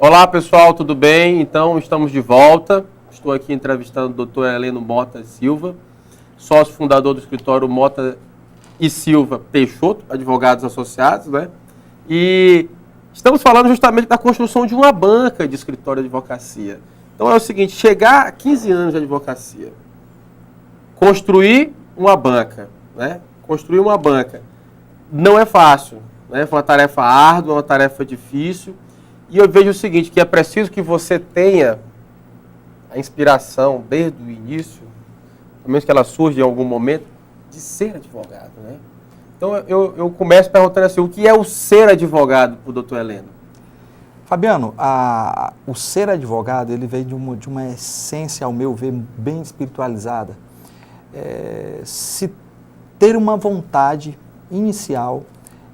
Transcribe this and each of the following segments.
Olá pessoal, tudo bem? Então estamos de volta. Estou aqui entrevistando o Dr. Heleno Mota Silva, sócio fundador do escritório Mota e Silva Peixoto, advogados associados, né? E estamos falando justamente da construção de uma banca de escritório de advocacia. Então é o seguinte, chegar a 15 anos de advocacia, construir uma banca, né? Construir uma banca não é fácil, né? Foi uma tarefa árdua, uma tarefa difícil. E eu vejo o seguinte, que é preciso que você tenha a inspiração desde o início, pelo menos que ela surge em algum momento, de ser advogado, né? Então eu começo perguntando assim, o que é o ser advogado para o doutor Heleno? Fabiano, o ser advogado, ele veio de uma essência, ao meu ver, bem espiritualizada. Se ter uma vontade inicial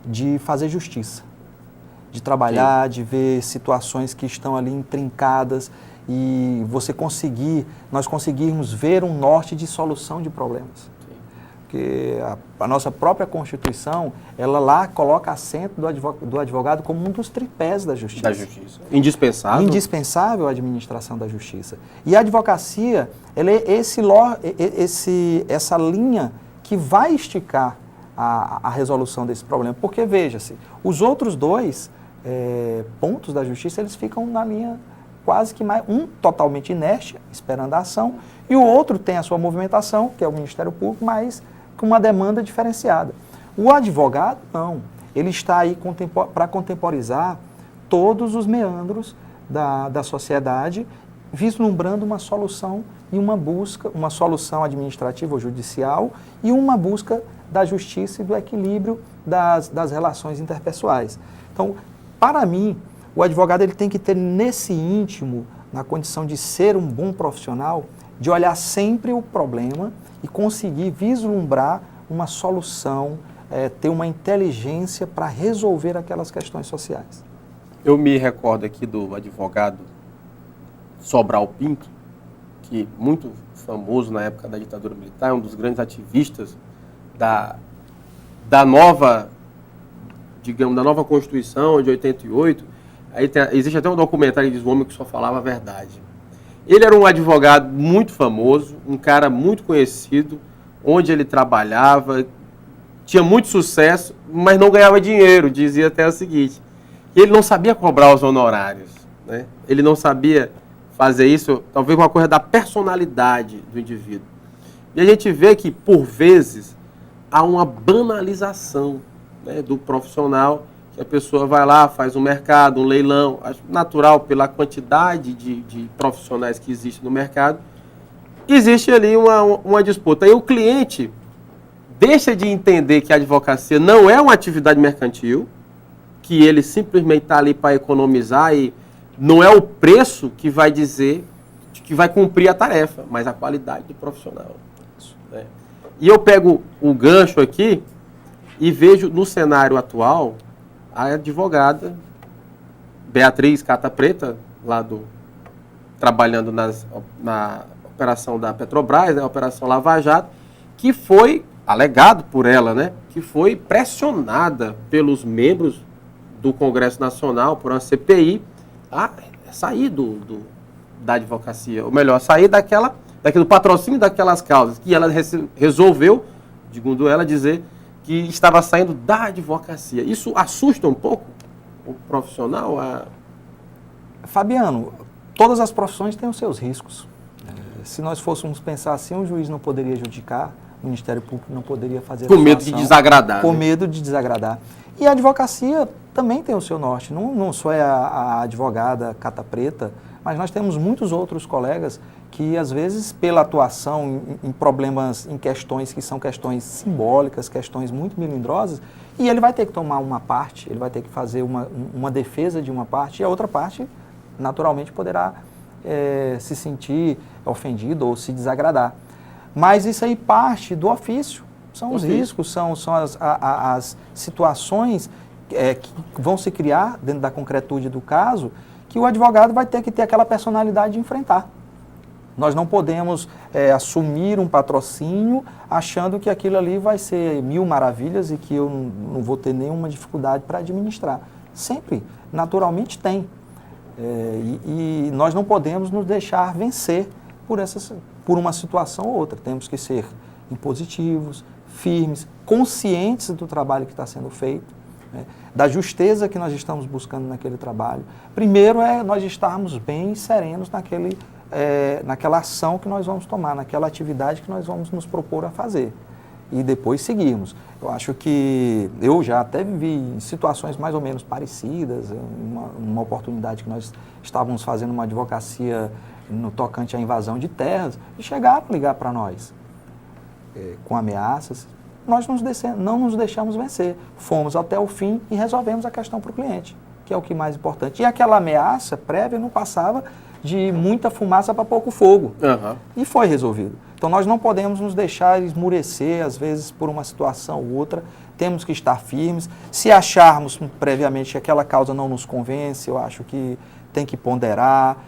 de fazer justiça, de trabalhar, de ver situações que estão ali intrincadas e nós conseguirmos ver um norte de solução de problemas. Porque a nossa própria Constituição, ela lá coloca acento do advogado como um dos tripés da justiça. Da justiça. Indispensável. Indispensável a administração da justiça. E a advocacia, ela é essa linha que vai esticar a resolução desse problema. Porque, veja-se, os outros dois pontos da justiça, eles ficam na linha quase que mais, um totalmente inerte, esperando a ação, e o outro tem a sua movimentação, que é o Ministério Público, mas com uma demanda diferenciada. O advogado, não. Ele está aí para contemporizar todos os meandros da sociedade, vislumbrando uma solução e uma busca, uma solução administrativa ou judicial e uma busca da justiça e do equilíbrio das relações interpessoais. Então, para mim, o advogado ele tem que ter nesse íntimo, na condição de ser um bom profissional, de olhar sempre o problema e conseguir vislumbrar uma solução, ter uma inteligência para resolver aquelas questões sociais. Eu me recordo aqui do advogado Sobral Pinto, que muito famoso na época da ditadura militar, um dos grandes ativistas da nova, digamos, da nova Constituição de 88. Existe até um documentário que diz o homem que só falava a verdade. Ele era um advogado muito famoso, um cara muito conhecido, onde ele trabalhava, tinha muito sucesso, mas não ganhava dinheiro, dizia até o seguinte, ele não sabia cobrar os honorários, né? Ele não sabia fazer isso, talvez uma coisa da personalidade do indivíduo. E a gente vê que, por vezes, há uma banalização, né, do profissional, que a pessoa vai lá, faz um mercado, um leilão, acho natural pela quantidade de profissionais que existem no mercado, existe ali uma disputa. Aí o cliente deixa de entender que a advocacia não é uma atividade mercantil, que ele simplesmente está ali para economizar e não é o preço que vai dizer que vai cumprir a tarefa, mas a qualidade do profissional. Né? E eu pego o gancho aqui e vejo no cenário atual a advogada Beatriz Cata Preta, trabalhando na operação da Petrobras, né, a Operação Lava Jato, que foi, alegado por ela, né, que foi pressionada pelos membros do Congresso Nacional, por uma CPI, a sair da advocacia, ou melhor, sair daquele patrocínio daquelas causas, que ela resolveu, segundo ela, dizer que estava saindo da advocacia. Isso assusta um pouco o profissional? Fabiano, todas as profissões têm os seus riscos. Se nós fôssemos pensar assim, o juiz não poderia judicar, o Ministério Público não poderia fazer com medo de desagradar. Com medo de desagradar. E a advocacia também tem o seu norte. Não só é a advogada Cata Preta, mas nós temos muitos outros colegas que, às vezes, pela atuação em problemas, em questões que são questões simbólicas, questões muito melindrosas, e ele vai ter que tomar uma parte, ele vai ter que fazer uma defesa de uma parte, e a outra parte, naturalmente, poderá se sentir ofendido ou se desagradar. Mas isso aí parte do ofício, são os riscos, são as situações que vão se criar dentro da concretude do caso, que o advogado vai ter que ter aquela personalidade de enfrentar. Nós não podemos assumir um patrocínio achando que aquilo ali vai ser mil maravilhas e que eu não vou ter nenhuma dificuldade para administrar. Sempre, naturalmente tem. E nós não podemos nos deixar vencer por uma situação ou outra. Temos que ser impositivos, firmes, conscientes do trabalho que está sendo feito, né, da justeza que nós estamos buscando naquele trabalho. Primeiro é nós estarmos bem e serenos naquela ação que nós vamos tomar, naquela atividade que nós vamos nos propor a fazer. E depois seguirmos. Eu acho que eu já até vivi em situações mais ou menos parecidas, uma oportunidade que nós estávamos fazendo uma advocacia no tocante à invasão de terras, e chegaram a ligar para nós com ameaças. Nós não nos deixamos vencer. Fomos até o fim e resolvemos a questão para o cliente, que é o que mais importante. E aquela ameaça prévia não passava de muita fumaça para pouco fogo. Uhum. E foi resolvido. Então nós não podemos nos deixar esmurecer, às vezes, por uma situação ou outra. Temos que estar firmes. Se acharmos previamente que aquela causa não nos convence, eu acho que tem que ponderar,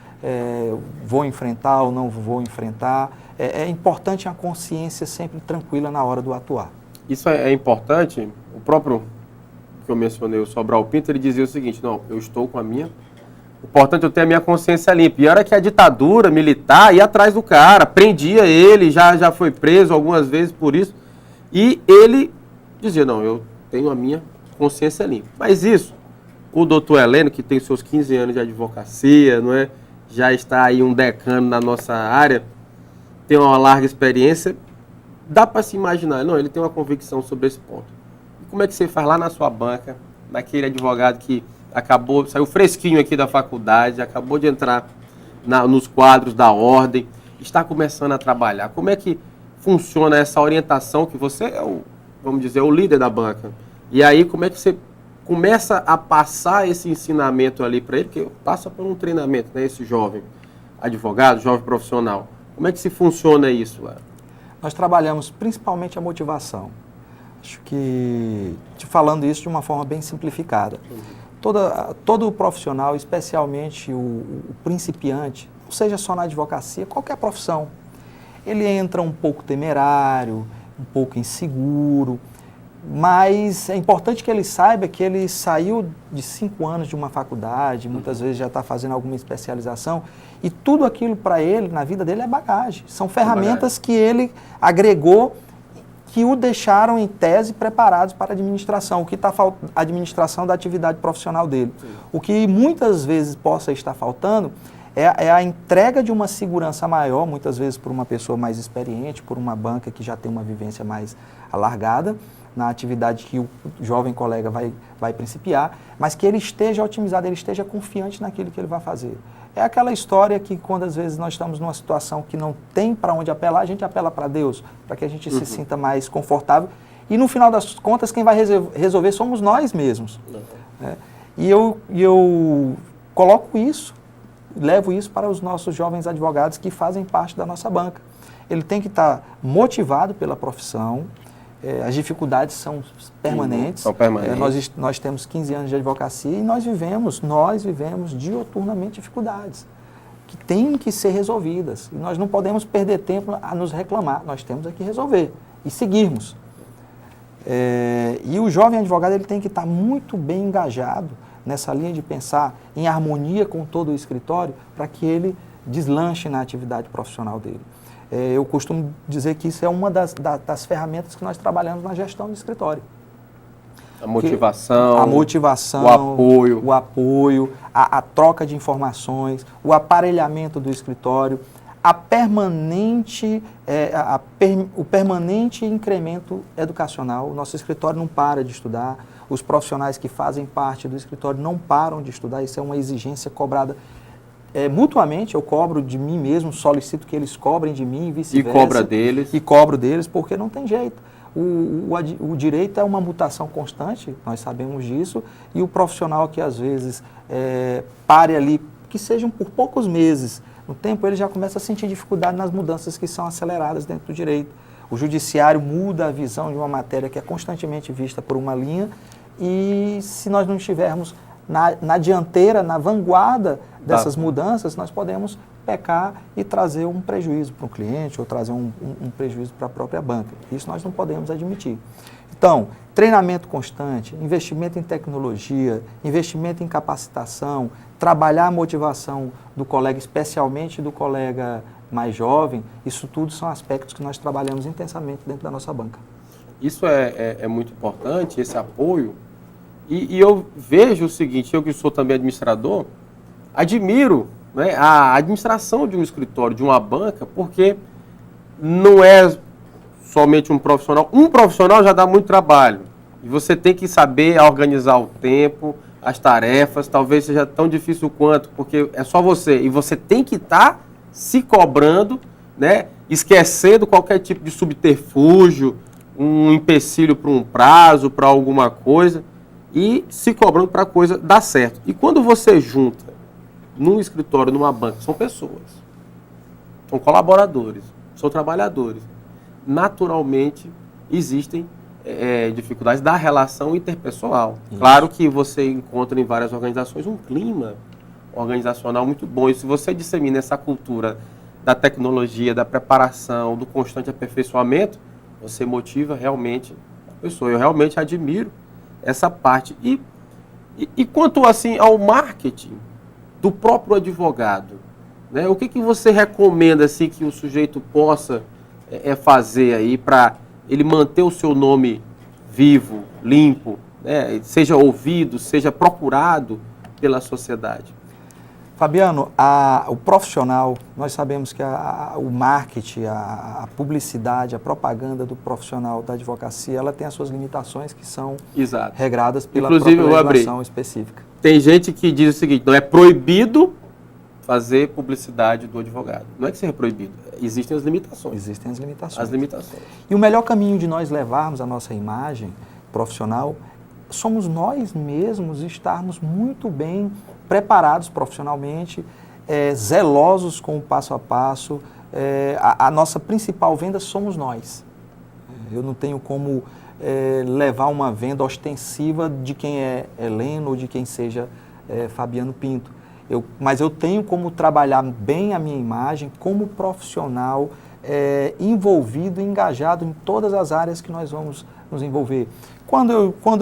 vou enfrentar ou não vou enfrentar. É importante a consciência sempre tranquila na hora do atuar. Isso é importante. O próprio que eu mencionei, o Sobral Pinto, ele dizia o seguinte: não, eu estou com a minha... O importante é eu ter a minha consciência limpa. E era que a ditadura militar ia atrás do cara, prendia ele, já foi preso algumas vezes por isso. E ele dizia: não, eu tenho a minha consciência limpa. Mas isso, o doutor Heleno, que tem seus 15 anos de advocacia, não é? Já está aí um decano na nossa área, tem uma larga experiência, dá para se imaginar, não, ele tem uma convicção sobre esse ponto. E como é que você faz lá na sua banca, naquele advogado que saiu fresquinho aqui da faculdade, acabou de entrar nos quadros da ordem, está começando a trabalhar? Como é que funciona essa orientação, que você é vamos dizer, o líder da banca? E aí, como é que você começa a passar esse ensinamento ali para ele, que passa por um treinamento, né, esse jovem advogado, jovem profissional? Como é que se funciona isso, Léo? Nós trabalhamos principalmente a motivação. Acho que, te falando isso de uma forma bem simplificada, todo profissional, especialmente o principiante, não seja só na advocacia, qualquer profissão, ele entra um pouco temerário, um pouco inseguro, mas é importante que ele saiba que ele saiu de 5 anos de uma faculdade, muitas vezes já está fazendo alguma especialização, e tudo aquilo para ele, na vida dele, é bagagem. São ferramentas que ele agregou, que o deixaram em tese preparados para a administração, a administração da atividade profissional dele. Sim. O que muitas vezes possa estar faltando é a entrega de uma segurança maior, muitas vezes por uma pessoa mais experiente, por uma banca que já tem uma vivência mais alargada na atividade que o jovem colega vai principiar, mas que ele esteja otimizado, ele esteja confiante naquilo que ele vai fazer. É aquela história que, quando às vezes nós estamos numa situação que não tem para onde apelar, a gente apela para Deus, para que a gente se sinta mais confortável. E no final das contas, quem vai resolver somos nós mesmos. Né? E eu coloco isso, levo isso para os nossos jovens advogados que fazem parte da nossa banca. Ele tem que estar motivado pela profissão. As dificuldades são permanentes. São permanentes. Nós temos 15 anos de advocacia e nós vivemos dioturnamente dificuldades que têm que ser resolvidas. E nós não podemos perder tempo a nos reclamar. Nós temos que resolver e seguirmos. E o jovem advogado ele tem que estar muito bem engajado nessa linha de pensar em harmonia com todo o escritório para que ele deslanche na atividade profissional dele. Eu costumo dizer que isso é uma das ferramentas que nós trabalhamos na gestão do escritório. A motivação, o apoio, a troca de informações, o aparelhamento do escritório, o permanente incremento educacional. O nosso escritório não para de estudar, os profissionais que fazem parte do escritório não param de estudar, isso é uma exigência cobrada mutuamente. Eu cobro de mim mesmo, solicito que eles cobrem de mim e vice-versa. E cobra deles. E cobro deles, porque não tem jeito. O direito é uma mutação constante, nós sabemos disso, e o profissional que às vezes pare ali, que sejam por poucos meses, no tempo ele já começa a sentir dificuldade nas mudanças que são aceleradas dentro do direito. O judiciário muda a visão de uma matéria que é constantemente vista por uma linha, e se nós não estivermos na dianteira, na vanguarda dessas mudanças, nós podemos pecar e trazer um prejuízo para o cliente ou trazer um prejuízo para a própria banca. Isso nós não podemos admitir. Então, treinamento constante, investimento em tecnologia, investimento em capacitação, trabalhar a motivação do colega, especialmente do colega mais jovem, isso tudo são aspectos que nós trabalhamos intensamente dentro da nossa banca. Isso é muito importante, esse apoio. E eu vejo o seguinte, eu que sou também administrador, admiro, né, a administração de um escritório, de uma banca, porque não é somente um profissional. Um profissional já dá muito trabalho. E você tem que saber organizar o tempo, as tarefas, talvez seja tão difícil quanto, porque é só você. E você tem que estar se cobrando, né, esquecendo qualquer tipo de subterfúgio, um empecilho para um prazo, para alguma coisa, e se cobrando para a coisa dar certo. E quando você junta num escritório, numa banca, são pessoas, são colaboradores, são trabalhadores. Naturalmente, existem dificuldades da relação interpessoal. Isso. Claro que você encontra em várias organizações um clima organizacional muito bom. E se você dissemina essa cultura da tecnologia, da preparação, do constante aperfeiçoamento, você motiva realmente a pessoa. Eu realmente admiro essa parte. E quanto assim ao marketing do próprio advogado, né? O que você recomenda assim, que o sujeito possa fazer aí para ele manter o seu nome vivo, limpo, né? Seja ouvido, seja procurado pela sociedade? Fabiano, o profissional, nós sabemos que o marketing, a publicidade, a propaganda do profissional da advocacia, ela tem as suas limitações que são Exato. Regradas pela Inclusive, própria legislação específica. Tem gente que diz o seguinte, não é proibido fazer publicidade do advogado. Não é que seja proibido, existem as limitações. Existem as limitações. As limitações. E o melhor caminho de nós levarmos a nossa imagem profissional somos nós mesmos estarmos muito bem preparados profissionalmente, zelosos com o passo a passo. A nossa principal venda somos nós. Eu não tenho como levar uma venda ostensiva de quem é Heleno ou de quem seja Fabiano Pinto. Mas eu tenho como trabalhar bem a minha imagem como profissional envolvido, engajado em todas as áreas que nós vamos nos envolver. Quando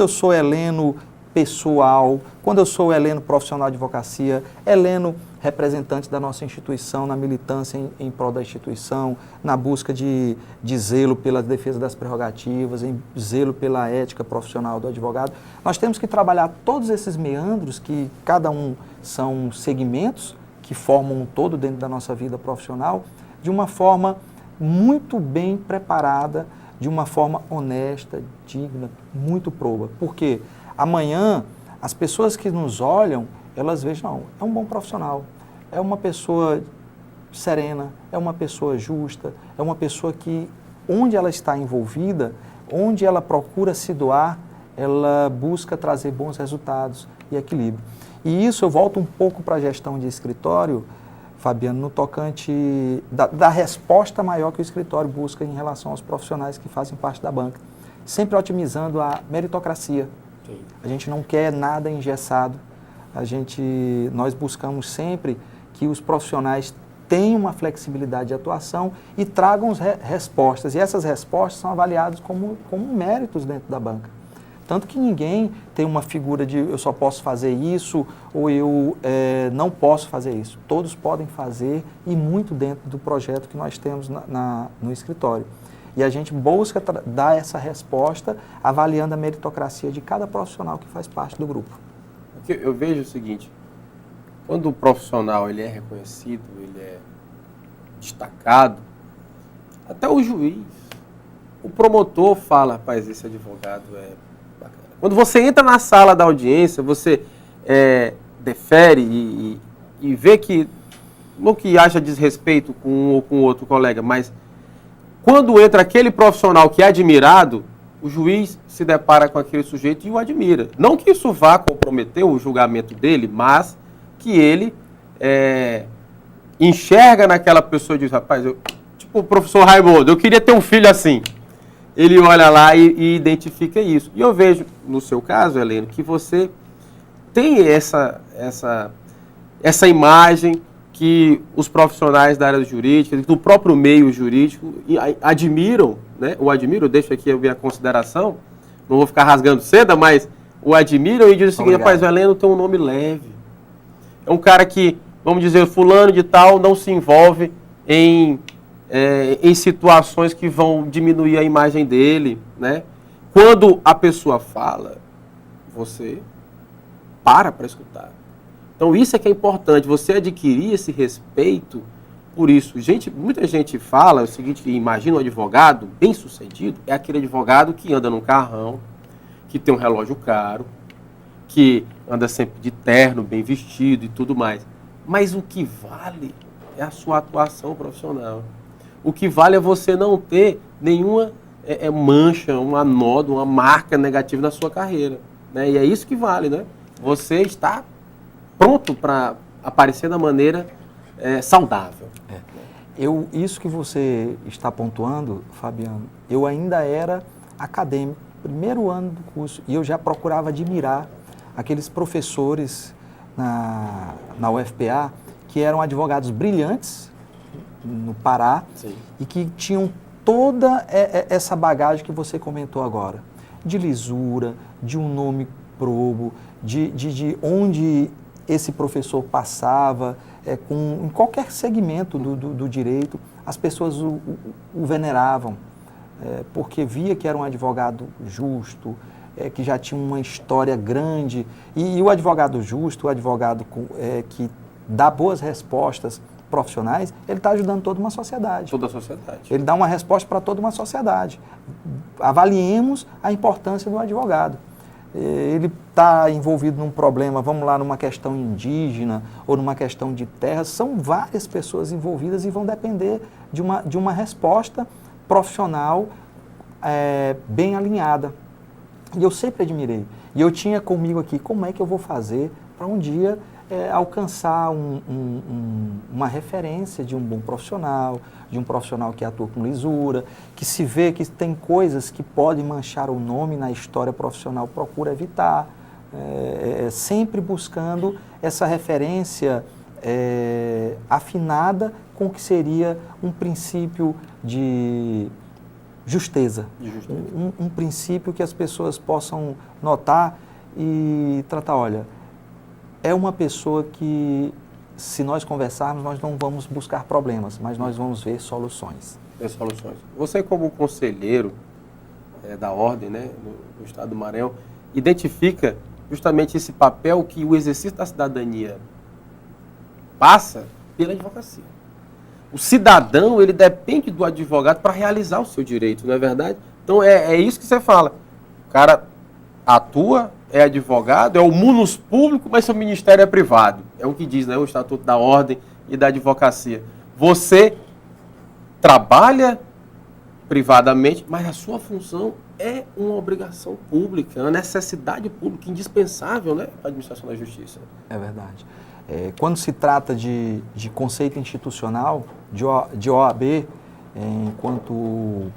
eu sou Heleno pessoal, quando eu sou Heleno profissional de advocacia, Heleno representante da nossa instituição, na militância em prol da instituição, na busca de zelo pela defesa das prerrogativas, em zelo pela ética profissional do advogado, nós temos que trabalhar todos esses meandros, que cada um são segmentos que formam um todo dentro da nossa vida profissional, de uma forma muito bem preparada, de uma forma honesta, digna, muito proba. Por quê? Amanhã, as pessoas que nos olham, elas vejam, não, é um bom profissional, é uma pessoa serena, é uma pessoa justa, é uma pessoa que, onde ela está envolvida, onde ela procura se doar, ela busca trazer bons resultados e equilíbrio. E isso eu volto um pouco para a gestão de escritório, Fabiano, no tocante da resposta maior que o escritório busca em relação aos profissionais que fazem parte da banca, sempre otimizando a meritocracia. Sim. A gente não quer nada engessado, nós buscamos sempre que os profissionais tenham uma flexibilidade de atuação e tragam respostas, e essas respostas são avaliadas como méritos dentro da banca. Tanto que ninguém tem uma figura de eu só posso fazer isso ou eu não posso fazer isso. Todos podem fazer e muito dentro do projeto que nós temos no escritório. E a gente busca dar essa resposta avaliando a meritocracia de cada profissional que faz parte do grupo. Porque eu vejo o seguinte, quando o profissional ele é reconhecido, ele é destacado, até o juiz, o promotor fala, rapaz, esse advogado é bacana. Quando você entra na sala da audiência, você defere e vê que, não que haja desrespeito com um ou com outro colega, mas quando entra aquele profissional que é admirado, o juiz se depara com aquele sujeito e o admira. Não que isso vá comprometer o julgamento dele, mas que ele enxerga naquela pessoa e diz, rapaz, tipo o professor Raimundo, eu queria ter um filho assim. Ele olha lá e identifica isso. E eu vejo, no seu caso, Heleno, que você tem essa imagem que os profissionais da área jurídica, do próprio meio jurídico, admiram, né? Eu deixo aqui a minha consideração, não vou ficar rasgando seda, mas o admiram e dizem o seguinte: rapaz, o Heleno tem um nome leve. É um cara que, vamos dizer, fulano de tal não se envolve em situações que vão diminuir a imagem dele, né? Quando a pessoa fala, você para escutar. Então isso é que é importante, você adquirir esse respeito por isso. Muita gente fala o seguinte, que imagina um advogado bem sucedido, é aquele advogado que anda num carrão, que tem um relógio caro, que anda sempre de terno, bem vestido e tudo mais. Mas o que vale é a sua atuação profissional. O que vale é você não ter nenhuma mancha, uma nódoa, uma marca negativa na sua carreira, né? E é isso que vale, né? Você está pronto para aparecer da maneira saudável. Isso que você está pontuando, Fabiano, eu ainda era acadêmico, primeiro ano do curso, e eu já procurava admirar aqueles professores na UFPA que eram advogados brilhantes no Pará. Sim. E que tinham toda essa bagagem que você comentou agora, de lisura, de um nome probo, de onde esse professor passava, em qualquer segmento do direito, as pessoas o veneravam, porque via que era um advogado justo, que já tinha uma história grande, e o advogado justo, o advogado que dá boas respostas profissionais, ele está ajudando toda uma sociedade. Toda a sociedade. Ele dá uma resposta para toda uma sociedade. Avaliemos a importância do advogado. Ele está envolvido num problema, vamos lá, numa questão indígena ou numa questão de terra, são várias pessoas envolvidas e vão depender de uma resposta profissional bem alinhada. E eu sempre admirei. E eu tinha comigo aqui, como é que eu vou fazer para um dia alcançar uma referência de um bom profissional, de um profissional que atua com lisura, que se vê que tem coisas que podem manchar o nome na história profissional, procura evitar, sempre buscando essa referência afinada com o que seria um princípio de justeza. Um princípio que as pessoas possam notar e tratar, olha, é uma pessoa que, se nós conversarmos, nós não vamos buscar problemas, mas nós vamos ver soluções. Você, como conselheiro da Ordem, né, no Estado do Maranhão, identifica justamente esse papel que o exercício da cidadania passa pela advocacia. O cidadão, ele depende do advogado para realizar o seu direito, não é verdade? Então, é isso que você fala. O cara atua, é advogado, é o munus público, mas seu ministério é privado. É o que diz, né, o Estatuto da Ordem e da Advocacia. Você trabalha privadamente, mas a sua função é uma obrigação pública, uma necessidade pública indispensável, né, para a administração da justiça. É verdade. Quando se trata de conceito institucional, de OAB, enquanto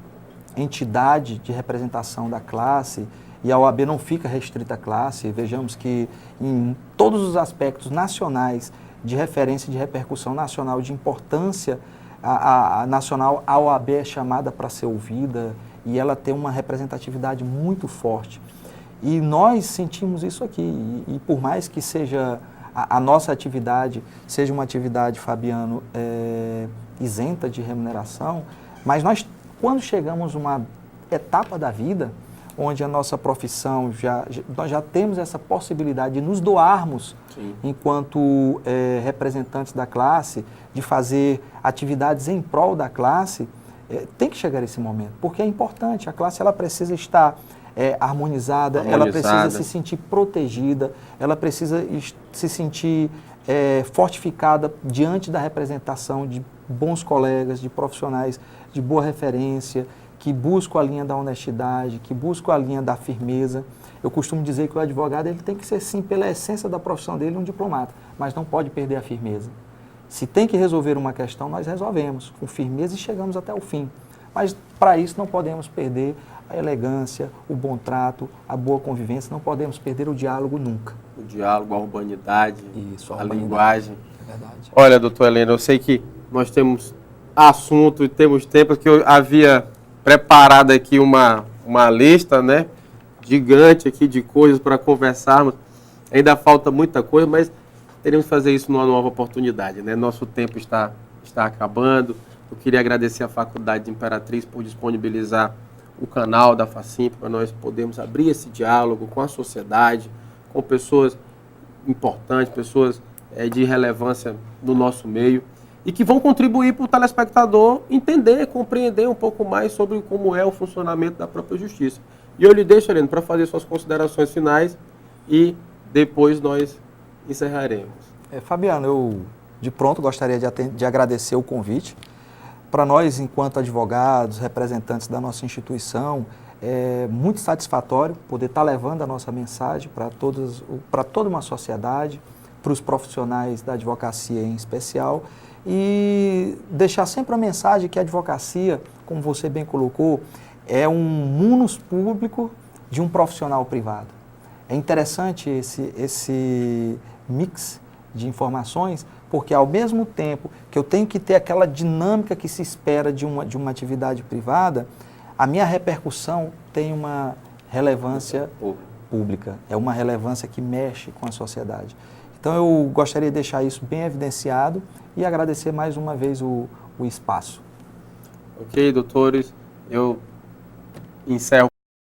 entidade de representação da classe, e a OAB não fica restrita à classe, vejamos que em todos os aspectos nacionais, de referência, de repercussão nacional, de importância nacional, a OAB é chamada para ser ouvida e ela tem uma representatividade muito forte. E nós sentimos isso aqui, e por mais que seja a nossa atividade, seja uma atividade, Fabiano, isenta de remuneração, mas nós, quando chegamos a uma etapa da vida, onde a nossa profissão, nós já temos essa possibilidade de nos doarmos, sim, enquanto representantes da classe, de fazer atividades em prol da classe, tem que chegar esse momento, porque é importante, a classe ela precisa estar harmonizada, ela precisa se sentir protegida, ela precisa se sentir fortificada diante da representação de bons colegas, de profissionais de boa referência, que buscam a linha da honestidade, que buscam a linha da firmeza. Eu costumo dizer que o advogado ele tem que ser, sim, pela essência da profissão dele, um diplomata, mas não pode perder a firmeza. Se tem que resolver uma questão, nós resolvemos com firmeza e chegamos até o fim. Mas, para isso, não podemos perder a elegância, o bom trato, a boa convivência, não podemos perder o diálogo nunca. O diálogo, a urbanidade, isso, a linguagem. É verdade. Olha, doutor Heleno, eu sei que nós temos assunto e temos tempo, que eu havia preparado aqui uma lista, né, gigante aqui de coisas para conversarmos. Ainda falta muita coisa, mas teremos que fazer isso numa nova oportunidade, né? Nosso tempo está acabando. Eu queria agradecer à Faculdade de Imperatriz por disponibilizar o canal da Facimp para nós podermos abrir esse diálogo com a sociedade, com pessoas importantes, pessoas de relevância no nosso meio e que vão contribuir para o telespectador entender, compreender um pouco mais sobre como é o funcionamento da própria justiça. E eu lhe deixo, Heleno, para fazer suas considerações finais e depois nós encerraremos. Fabiano, eu de pronto gostaria de agradecer o convite. Para nós, enquanto advogados, representantes da nossa instituição, é muito satisfatório poder estar levando a nossa mensagem para toda uma sociedade, para os profissionais da advocacia em especial, e deixar sempre a mensagem que a advocacia, como você bem colocou, é um munus público de um profissional privado. É interessante esse mix de informações, porque ao mesmo tempo que eu tenho que ter aquela dinâmica que se espera de uma atividade privada, a minha repercussão tem uma relevância pública, é uma relevância que mexe com a sociedade. Então eu gostaria de deixar isso bem evidenciado e agradecer mais uma vez o espaço. Ok, doutores, eu encerro